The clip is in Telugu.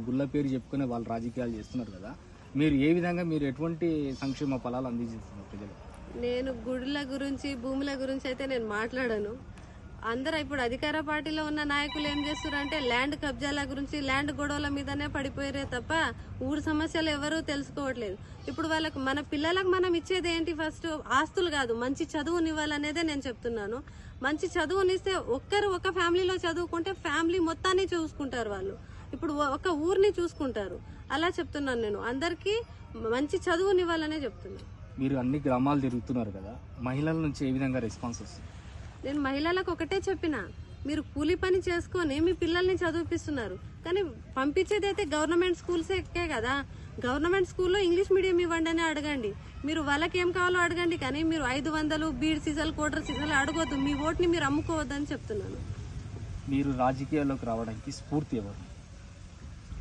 గుళ్ళ పేరు చెప్పుకునే వాళ్ళు రాజకీయాలు చేస్తున్నారు కదా, మీరు ఏ విధంగా మీరు ఎటువంటి సంక్షేమ ఫలాలు అందించేస్తున్నారు ప్రజలు? నేను గుడుల గురించి భూముల గురించి అయితే నేను మాట్లాడను. అందరూ ఇప్పుడు అధికార పార్టీలో ఉన్న నాయకులు ఏం చేస్తున్నారంటే ల్యాండ్ కబ్జాల గురించి, ల్యాండ్ గొడవల మీదనే పడిపోయారే తప్ప ఊరు సమస్యలు ఎవరూ తెలుసుకోవట్లేదు. ఇప్పుడు వాళ్ళకు మన పిల్లలకు మనం ఇచ్చేది ఏంటి? ఫస్ట్ ఆస్తులు కాదు, మంచి చదువునివ్వాలనేదే నేను చెప్తున్నాను. మంచి చదువునిస్తే ఒక ఫ్యామిలీలో చదువుకుంటే ఫ్యామిలీ మొత్తాన్ని చూసుకుంటారు వాళ్ళు. ఇప్పుడు ఒక ఊరిని చూసుకుంటారు. అలా చెప్తున్నాను, నేను అందరికీ మంచి చదువునివ్వాలనే చెప్తున్నాను. మీరు అన్ని గ్రామాలు తిరుగుతున్నారు కదా, మహిళల నుంచి ఏ విధంగా రెస్పాన్స్ వస్తుంది? నేను మహిళలకు ఒకటే చెప్పిన, మీరు కూలి పని చేసుకొని మీ పిల్లల్ని చదివిపిస్తున్నారు, కానీ పంపించేది అయితే గవర్నమెంట్ స్కూల్సే కదా. గవర్నమెంట్ స్కూల్లో ఇంగ్లీష్ మీడియం ఇవ్వండి అని అడగండి. మీరు వాళ్ళకి ఏం కావాలో అడగండి, కానీ మీరు 500 బీడ్ సీసాలు, క్వార్టర్ సీసాలు అడగొద్దు. మీ ఓట్ని మీరు అమ్ముకోవద్దని చెప్తున్నాను. మీరు రాజకీయాల్లోకి రావడానికి స్ఫూర్తి ఎవరు?